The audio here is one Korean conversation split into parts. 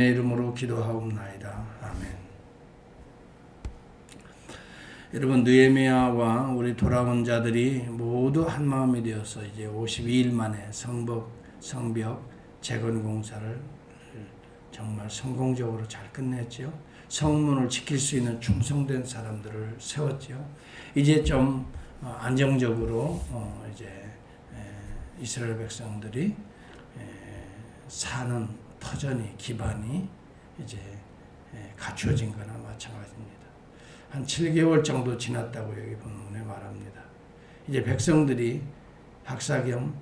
내 이름으로 기도하옵나이다. 아멘. 여러분, 느헤미야와 우리 돌아온 자들이 모두 한 마음이 되어서 이제 52일 만에 성벽 재건 공사를 정말 성공적으로 잘 끝냈죠. 성문을 지킬 수 있는 충성된 사람들을 세웠죠. 이제 좀 안정적으로 이제 이스라엘 백성들이 사는 터전이 기반이 이제 갖추어진 거나 마찬가지입니다. 한 7개월 정도 지났다고 여기 본문에 말합니다. 이제 백성들이 박사 겸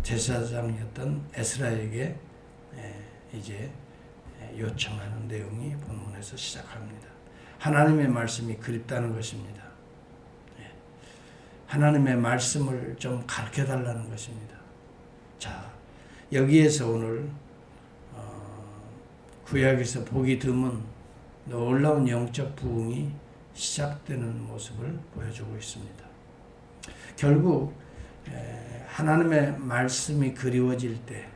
제사장이었던 에스라에게 이제 요청하는 내용이 본문에서 시작합니다. 하나님의 말씀이 그립다는 것입니다. 하나님의 말씀을 좀 가르쳐 달라는 것입니다. 자, 여기에서 오늘 구약에서 보기 드문 놀라운 영적 부흥이 시작되는 모습을 보여주고 있습니다. 결국 하나님의 말씀이 그리워질 때,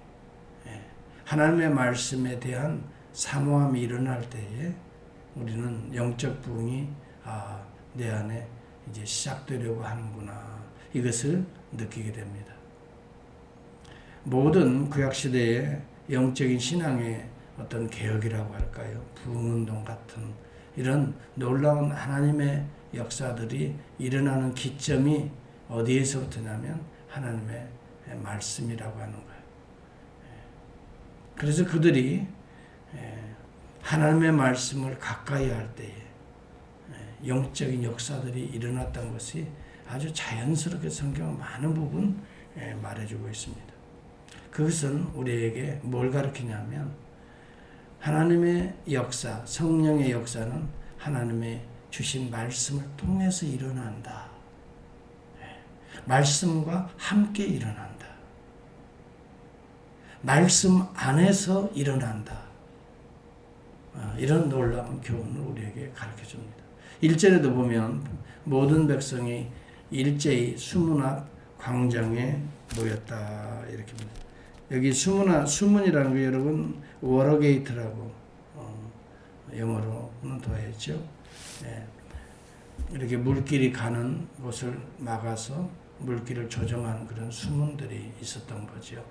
하나님의 말씀에 대한 사모함이 일어날 때에 우리는 영적 부흥이 내 안에 이제 시작되려고 하는구나, 이것을 느끼게 됩니다. 모든 구약시대의 영적인 신앙의 어떤 개혁이라고 할까요? 부흥운동 같은 이런 놀라운 하나님의 역사들이 일어나는 기점이 어디에서부터냐면 하나님의 말씀이라고 하는 거예요. 그래서 그들이 하나님의 말씀을 가까이 할 때에 영적인 역사들이 일어났던 것이 아주 자연스럽게 성경은 많은 부분 말해주고 있습니다. 그것은 우리에게 뭘 가르치냐면 하나님의 역사, 성령의 역사는 하나님의 주신 말씀을 통해서 일어난다. 말씀과 함께 일어난다. 말씀 안에서 일어난다. 이런 놀라운 교훈을 우리에게 가르쳐줍니다. 1절에도 보면 모든 백성이 일제히 수문 앞 광장에 모였다, 이렇게 봅니다. 여기 수문이라는 거 여러분 워러게이트라고 영어로는 더했죠. 이렇게 물길이 가는 곳을 막아서 물길을 조정하는 그런 수문들이 있었던 거죠.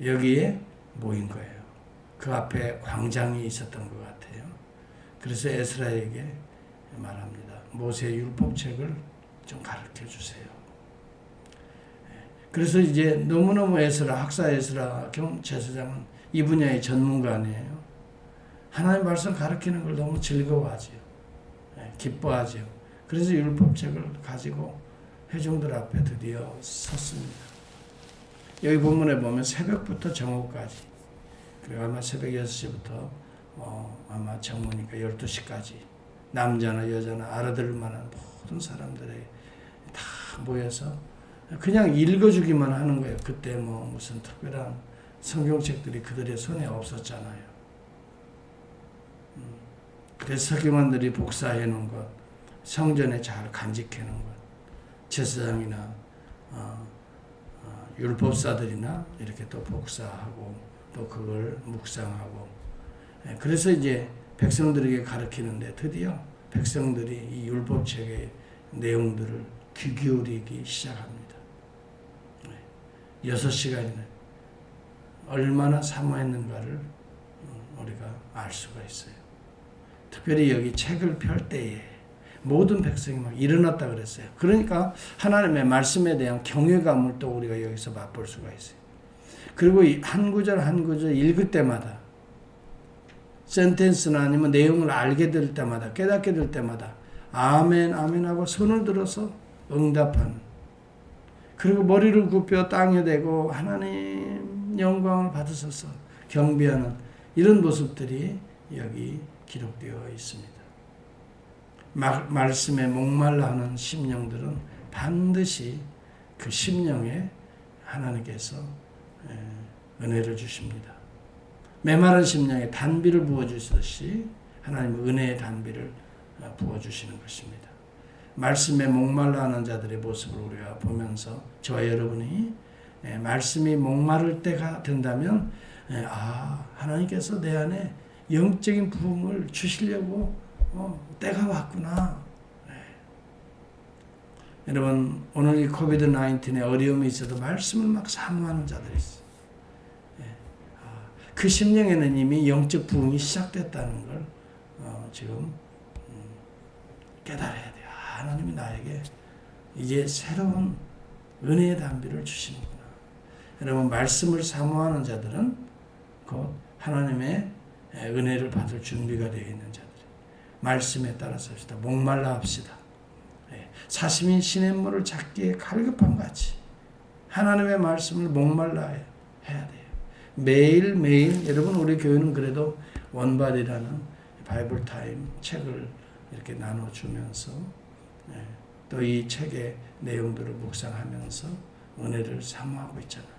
여기에 모인 거예요. 그 앞에 광장이 있었던 것 같아요. 그래서 에스라에게 말합니다. 모세 율법책을 좀 가르쳐 주세요. 그래서 이제 너무너무 학사 에스라 겸 제사장은 이 분야의 전문가 아니에요. 하나님 말씀 가르치는 걸 너무 즐거워하죠. 기뻐하죠. 그래서 율법책을 가지고 회중들 앞에 드디어 섰습니다. 여기 본문에 보면 새벽부터 정오까지, 그리고 아마 새벽 6시부터 아마 정오니까 12시까지 남자나 여자나 알아들을 만한 모든 사람들이 다 모여서 그냥 읽어주기만 하는 거예요. 그때 무슨 특별한 성경책들이 그들의 손에 없었잖아요. 그래서 서기관들이 복사해 놓은 것, 성전에 잘 간직해 놓은 것, 제사장이나 율법사들이나 이렇게 또 복사하고 또 그걸 묵상하고, 그래서 이제 백성들에게 가르치는데 드디어 백성들이 이 율법책의 내용들을 귀 기울이기 시작합니다. 6시간이나 얼마나 사모했는가를 우리가 알 수가 있어요. 특별히 여기 책을 펼 때에 모든 백성이 막 일어났다 그랬어요. 그러니까 하나님의 말씀에 대한 경외감을 또 우리가 여기서 맛볼 수가 있어요. 그리고 한 구절 한 구절 읽을 때마다, 센텐스나 아니면 내용을 알게 될 때마다, 깨닫게 될 때마다 아멘 아멘 하고 손을 들어서 응답하는, 그리고 머리를 굽혀 땅에 대고 하나님 영광을 받으소서 경배하는 이런 모습들이 여기 기록되어 있습니다. 말씀에 목말라 하는 심령들은 반드시 그 심령에 하나님께서 은혜를 주십니다. 메마른 심령에 단비를 부어주시듯이 하나님은 은혜의 단비를 부어주시는 것입니다. 말씀에 목말라 하는 자들의 모습을 우리가 보면서 저와 여러분이 말씀이 목마를 때가 된다면 하나님께서 내 안에 영적인 부흥을 주시려고 때가 왔구나. 여러분, 오늘 이 코비드-19의 어려움이 있어도 말씀을 막 사모하는 자들이 있어요. 그 심령에는 이미 영적 부흥이 시작됐다는 걸 지금 깨달아야 돼요. 하나님이 나에게 이제 새로운 은혜의 담비를 주시는구나. 여러분, 말씀을 사모하는 자들은 곧 하나님의 은혜를 받을 준비가 되어 있는 자들이 말씀에 따라서 합시다. 목말라 합시다. 사시미 시냇물을 잡기에 갈급한 같이 하나님의 말씀을 목말라 해야 돼요. 매일매일 여러분, 우리 교회는 그래도 원발이라는 바이블 타임 책을 이렇게 나눠주면서 또 이 책의 내용들을 묵상하면서 은혜를 사모하고 있잖아요.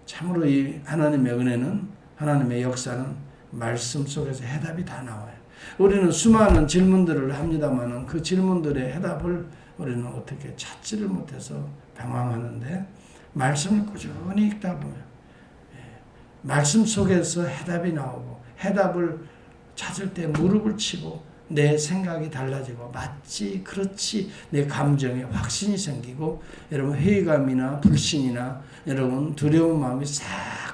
참으로 이 하나님의 은혜는, 하나님의 역사는 말씀 속에서 해답이 다 나와요. 우리는 수많은 질문들을 합니다만 그 질문들의 해답을 우리는 어떻게 찾지를 못해서 방황하는데, 말씀을 꾸준히 읽다 보면 말씀 속에서 해답이 나오고, 해답을 찾을 때 무릎을 치고 내 생각이 달라지고, 맞지, 그렇지, 내 감정에 확신이 생기고, 여러분 회의감이나 불신이나 여러분 두려운 마음이 싹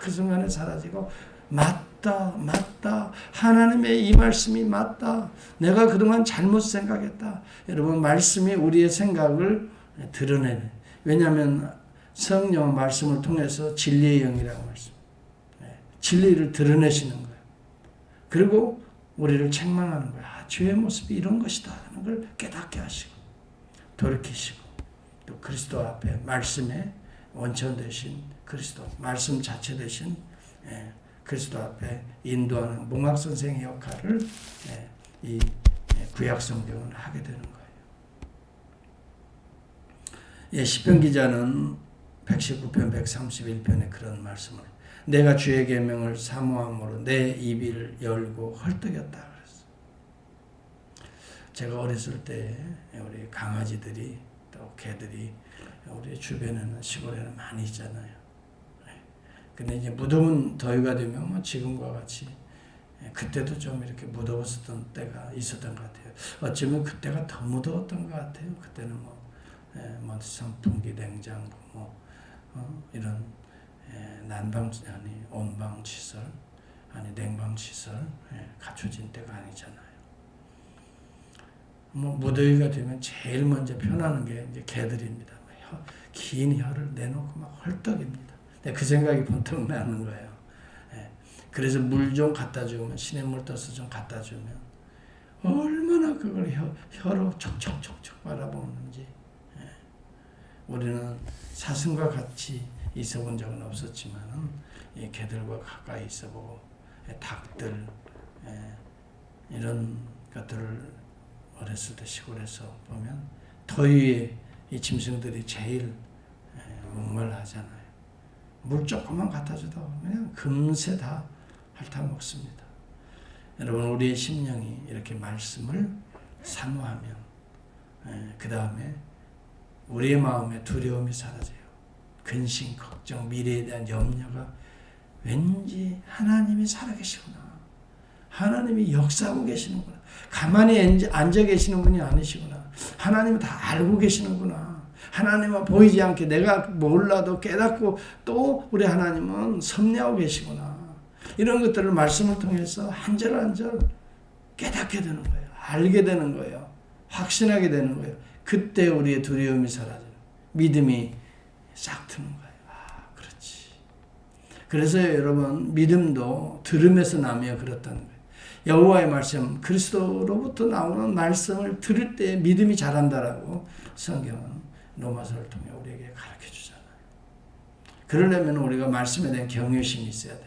그 순간에 사라지고, 맞다, 하나님의 이 말씀이 맞다, 내가 그동안 잘못 생각했다. 여러분, 말씀이 우리의 생각을 드러내는, 왜냐하면 성령 말씀을 통해서 진리의 영이라고 말씀, 진리를 드러내시는 거예요. 그리고 우리를 책망하는 거예요. 죄의 모습이 이런 것이다 하는 걸 깨닫게 하시고, 돌이키시고, 또 그리스도 앞에 말씀의 원천 되신 그리스도, 말씀 자체 되신 그리스도 앞에 인도하는 목학 선생의 역할을 이 구약 성경은 하게 되는 거예요. 시편 기자는 119편 131편에 그런 말씀을, 내가 주의 계명을 사모함으로 내 입을 열고 헐떡였다 그랬어. 제가 어렸을 때 우리 강아지들이 또 개들이 우리 주변에는, 시골에는 많이 있잖아요. 근데 이제 무더운 더위가 되면 뭐 지금과 같이, 그때도 좀 이렇게 무더웠었던 때가 있었던 것 같아요. 어쩌면 그때가 더 무더웠던 것 같아요. 그때는 뭐 선풍기, 냉장고, 이런 난방, 아니 온방 시설, 아니 냉방 시설 갖춰진 때가 아니잖아요. 무더위가 되면 제일 먼저 편하는 게 이제 개들입니다. 긴 혀를 내놓고 막 헐떡입니다. 그 생각이 번뜩 나는 거예요. 그래서 물 좀 갖다 주면, 시냇물 떠서 좀 갖다 주면 얼마나 그걸 혀로 촉촉촉촉 빨아먹는지. 우리는 사슴과 같이 있어 본 적은 없었지만 이 개들과 가까이 있어 보고, 닭들, 이런 것들을 어렸을 때 시골에서 보면 더위에 이 짐승들이 제일 목말라하잖아요. 물 조금만 갖다 줘도 그냥 금세 다 핥아먹습니다. 여러분, 우리의 심령이 이렇게 말씀을 사모하면 그 다음에 우리의 마음에 두려움이 사라져요. 근심, 걱정, 미래에 대한 염려가, 왠지 하나님이 살아계시구나, 하나님이 역사하고 계시는구나, 가만히 앉아 계시는 분이 아니시구나, 하나님은 다 알고 계시는구나, 하나님은 보이지 않게 내가 몰라도 깨닫고 또 우리 하나님은 섭리하고 계시구나, 이런 것들을 말씀을 통해서 한 절 한 절 깨닫게 되는 거예요. 알게 되는 거예요. 확신하게 되는 거예요. 그때 우리의 두려움이 사라져요. 믿음이 싹 트는 거예요. 그렇지. 그래서 여러분, 믿음도 들음에서 나며 그렇다는 거예요. 여호와의 말씀, 그리스도로부터 나오는 말씀을 들을 때 믿음이 자란다라고 성경은 로마서를 통해 우리에게 가르쳐 주잖아요. 그러려면 우리가 말씀에 대한 경외심이 있어야 돼요.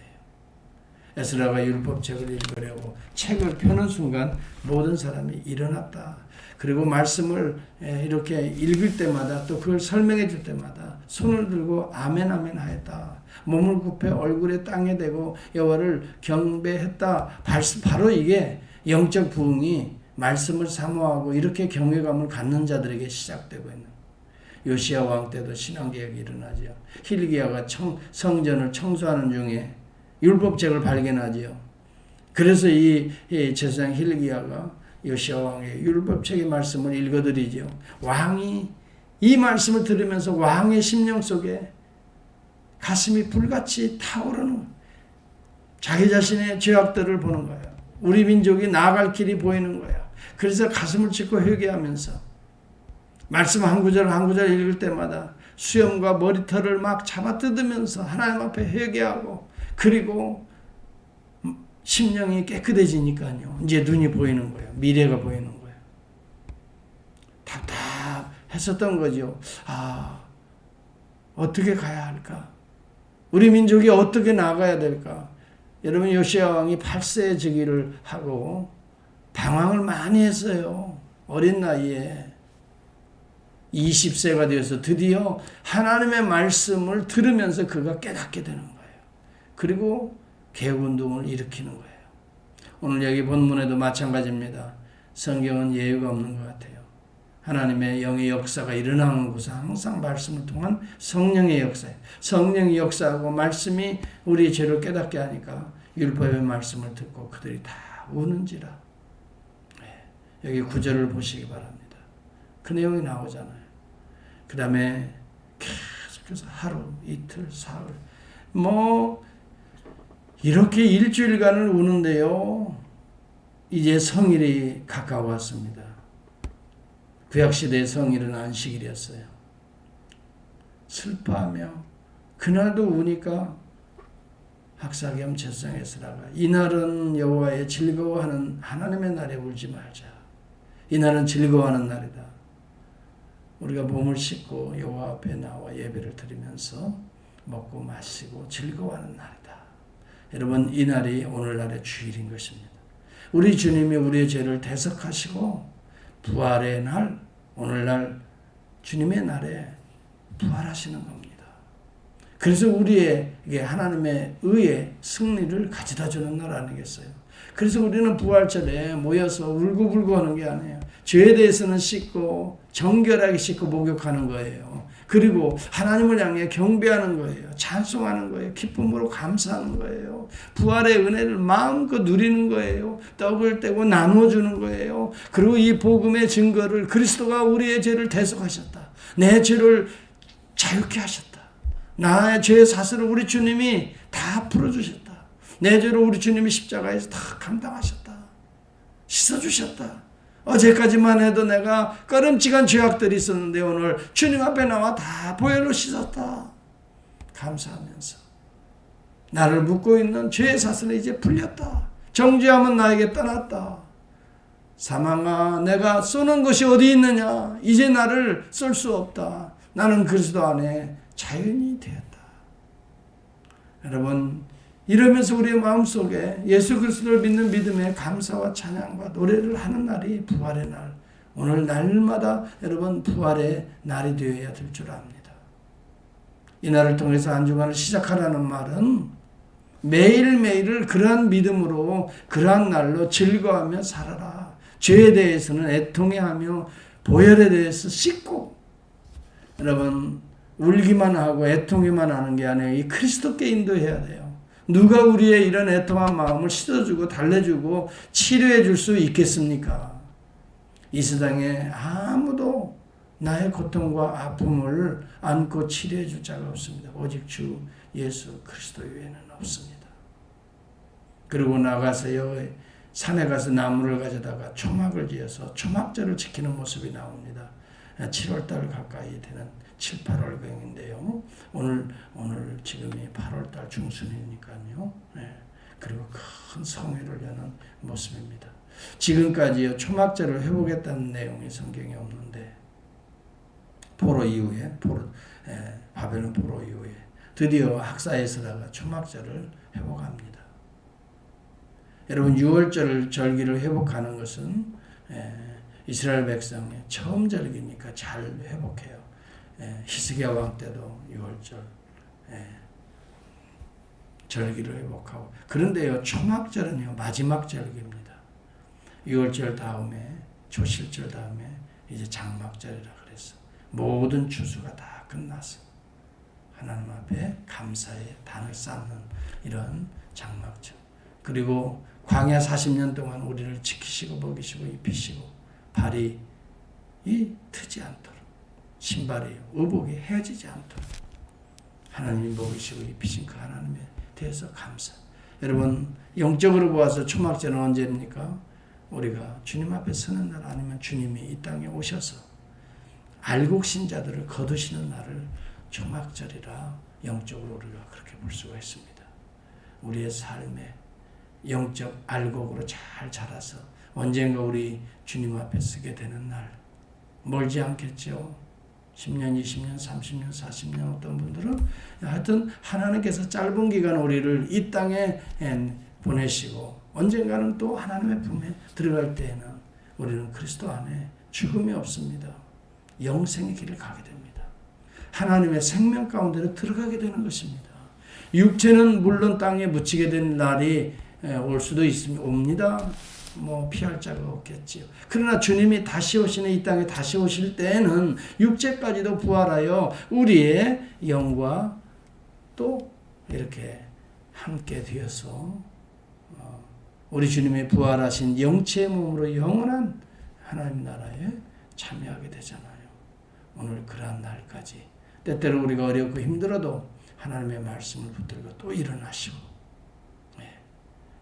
에스라가 율법책을 읽으려고 책을 펴는 순간 모든 사람이 일어났다. 그리고 말씀을 이렇게 읽을 때마다, 또 그걸 설명해 줄 때마다 손을 들고 아멘 아멘 하였다. 몸을 굽혀 얼굴에 땅에 대고 여호와를 경배했다. 바로 이게 영적 부흥이 말씀을 사모하고 이렇게 경외감을 갖는 자들에게 시작되고 있는. 요시야 왕 때도 신앙개혁이 일어나죠. hilki야가 성전을 청소하는 중에 율법책을 발견하지요. 그래서 이 제사장 hilki야가 요시야 왕의 율법책의 말씀을 읽어드리죠. 왕이 이 말씀을 들으면서 왕의 심령 속에 가슴이 불같이 타오르는 거예요. 자기 자신의 죄악들을 보는 거예요. 우리 민족이 나아갈 길이 보이는 거예요. 그래서 가슴을 찢고 회개하면서 말씀 한 구절 한 구절 읽을 때마다 수염과 머리털을 막 잡아뜯으면서 하나님 앞에 회개하고, 그리고 심령이 깨끗해지니까요. 이제 눈이 보이는 거예요. 미래가 보이는 거예요. 답답했었던 거죠. 어떻게 가야 할까? 우리 민족이 어떻게 나가야 될까? 여러분, 요시야 왕이 8세에 즉위를 하고 방황을 많이 했어요. 어린 나이에 20세가 되어서 드디어 하나님의 말씀을 들으면서 그가 깨닫게 되는 거예요. 그리고 개혁운동을 일으키는 거예요. 오늘 여기 본문에도 마찬가지입니다. 성경은 예외가 없는 것 같아요. 하나님의 영의 역사가 일어나는 곳은 항상 말씀을 통한 성령의 역사예요. 성령이 역사하고 말씀이 우리의 죄를 깨닫게 하니까 율법의 말씀을 듣고 그들이 다 우는지라. 여기 9절을 보시기 바랍니다. 그 내용이 나오잖아요. 그 다음에 계속해서 하루, 이틀, 사흘, 이렇게 일주일간을 우는데요. 이제 성일이 가까웠습니다. 구약시대의 성일은 안식일이었어요. 슬퍼하며 그날도 우니까 학사 겸 제사장 에스라가 이날은 여호와의 즐거워하는 하나님의 날에 울지 말자. 이날은 즐거워하는 날이다. 우리가 몸을 씻고 여호와 앞에 나와 예배를 드리면서 먹고 마시고 즐거워하는 날이다. 여러분, 이 날이 오늘날의 주일인 것입니다. 우리 주님이 우리의 죄를 대속하시고 부활의 날, 오늘날 주님의 날에 부활하시는 겁니다. 그래서 우리에게 하나님의 의의 승리를 가져다 주는 날 아니겠어요? 그래서 우리는 부활절에 모여서 울고불고 하는 게 아니에요. 죄에 대해서는 씻고 정결하게 씻고 목욕하는 거예요. 그리고 하나님을 향해 경배하는 거예요. 찬송하는 거예요. 기쁨으로 감사하는 거예요. 부활의 은혜를 마음껏 누리는 거예요. 떡을 떼고 나눠주는 거예요. 그리고 이 복음의 증거를 그리스도가 우리의 죄를 대속하셨다. 내 죄를 자유케 하셨다. 나의 죄의 사슬을 우리 주님이 다 풀어주셨다. 내 죄를 우리 주님이 십자가에서 다 감당하셨다. 씻어주셨다. 어제까지만 해도 내가 꺼름직한 죄악들이 있었는데 오늘 주님 앞에 나와 다 보혈로 씻었다. 감사하면서 나를 묶고 있는 죄의 사슬이 이제 풀렸다. 정죄함은 나에게 떠났다. 사망아, 내가 쏘는 것이 어디 있느냐? 이제 나를 쏠 수 없다. 나는 그리스도 안에 자연이 되었다. 여러분, 이러면서 우리의 마음속에 예수 그리스도를 믿는 믿음의 감사와 찬양과 노래를 하는 날이 부활의 날. 오늘 날마다 여러분 부활의 날이 되어야 될 줄 압니다. 이 날을 통해서 한 주간을 시작하라는 말은 매일매일을 그러한 믿음으로 그러한 날로 즐거워하며 살아라. 죄에 대해서는 애통해하며 보혈에 대해서 씻고, 여러분 울기만 하고 애통해만 하는 게 아니에요. 이 그리스도께 인도해야 돼요. 누가 우리의 이런 애통한 마음을 씻어주고 달래주고 치료해 줄 수 있겠습니까? 이 세상에 아무도 나의 고통과 아픔을 안고 치료해 줄 자가 없습니다. 오직 주 예수 그리스도 외에는 없습니다. 그리고 나가서요, 산에 가서 나무를 가져다가 초막을 지어서 초막절을 지키는 모습이 나옵니다. 7월달 가까이 되는 7, 8월경인데요. 오늘 지금이 8월달 중순이니까요. 네. 그리고 큰 성회를 여는 모습입니다. 지금까지요, 초막절을 회복했다는 내용이 성경에 없는데, 포로 이후에, 바벨론 포로 이후에 드디어 학사 에스라가 초막절을 회복합니다. 여러분, 6월절 절기를 회복하는 것은 이스라엘 백성의 처음 절기니까 잘 회복해요. 히스기야 왕 때도 6월절 절기를 회복하고, 그런데요, 초막절은요 마지막 절기입니다. 6월절 다음에, 초실절 다음에 이제 장막절이라 그랬어. 모든 추수가 다 끝나서 하나님 앞에 감사의 단을 쌓는 이런 장막절. 그리고 광야 40년 동안 우리를 지키시고 먹이시고 입히시고 발이 트지 않도록 신발이 의복이 헤어지지 않도록 하나님이 먹이시고 입히신 그 하나님에 대해서 감사. 여러분 영적으로 보아서 초막절은 언제입니까? 우리가 주님 앞에 서는 날 아니면 주님이 이 땅에 오셔서 알곡 신자들을 거두시는 날을 초막절이라 영적으로 우리가 그렇게 볼 수가 있습니다. 우리의 삶에 영적 알곡으로 잘 자라서 언젠가 우리 주님 앞에 서게 되는 날 멀지 않겠죠. 10년, 20년, 30년, 40년 어떤 분들은 하여튼 하나님께서 짧은 기간 우리를 이 땅에 보내시고 언젠가는 또 하나님의 품에 들어갈 때에는 우리는 그리스도 안에 죽음이 없습니다. 영생의 길을 가게 됩니다. 하나님의 생명 가운데로 들어가게 되는 것입니다. 육체는 물론 땅에 묻히게 된 날이 올 수도 옵니다. 피할 자가 없겠지요. 그러나 주님이 다시 오시는 이 땅에 다시 오실 때에는 육체까지도 부활하여 우리의 영과 또 이렇게 함께 되어서 우리 주님의 부활하신 영체의 몸으로 영원한 하나님 나라에 참여하게 되잖아요. 오늘 그러한 날까지 때때로 우리가 어렵고 힘들어도 하나님의 말씀을 붙들고 또 일어나시고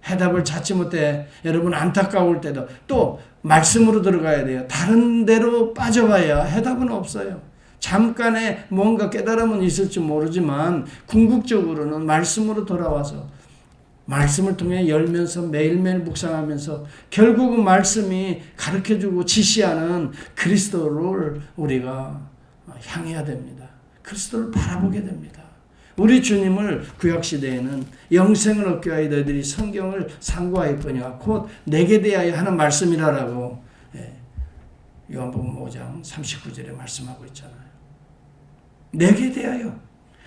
해답을 찾지 못해 여러분 안타까울 때도 또 말씀으로 들어가야 돼요. 다른 데로 빠져봐야 해답은 없어요. 잠깐의 뭔가 깨달음은 있을지 모르지만 궁극적으로는 말씀으로 돌아와서 말씀을 통해 열면서 매일매일 묵상하면서 결국은 말씀이 가르쳐주고 지시하는 그리스도를 우리가 향해야 됩니다. 그리스도를 바라보게 됩니다. 우리 주님을 구약시대에는 영생을 얻게 하여 너희들이 성경을 상고하였거니와 곧 내게 대하여 하는 말씀이라라고 요한복음 5장 39절에 말씀하고 있잖아요. 내게 대하여.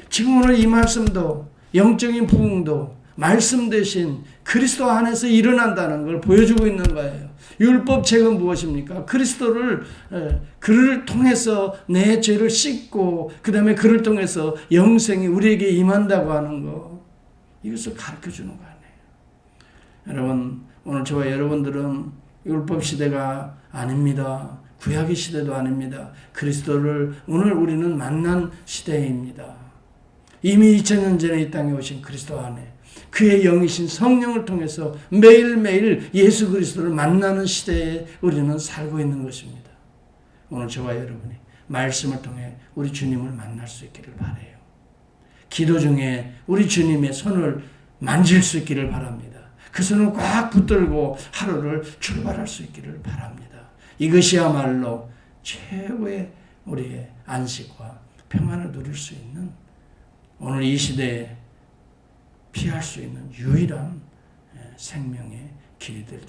지금 오늘 이 말씀도 영적인 부흥도 말씀 대신 그리스도 안에서 일어난다는 걸 보여주고 있는 거예요. 율법책은 무엇입니까? 그를 통해서 내 죄를 씻고 그 다음에 그를 통해서 영생이 우리에게 임한다고 하는 거, 이것을 가르쳐주는 거 아니에요. 여러분 오늘 저와 여러분들은 율법 시대가 아닙니다. 구약의 시대도 아닙니다. 그리스도를 오늘 우리는 만난 시대입니다. 이미 2000년 전에 이 땅에 오신 그리스도 안에 그의 영이신 성령을 통해서 매일매일 예수 그리스도를 만나는 시대에 우리는 살고 있는 것입니다. 오늘 저와 여러분이 말씀을 통해 우리 주님을 만날 수 있기를 바라요. 기도 중에 우리 주님의 손을 만질 수 있기를 바랍니다. 그 손을 꽉 붙들고 하루를 출발할 수 있기를 바랍니다. 이것이야말로 최고의 우리의 안식과 평안을 누릴 수 있는 오늘 이 시대에 피할 수 있는 유일한 생명의 길이 될 줄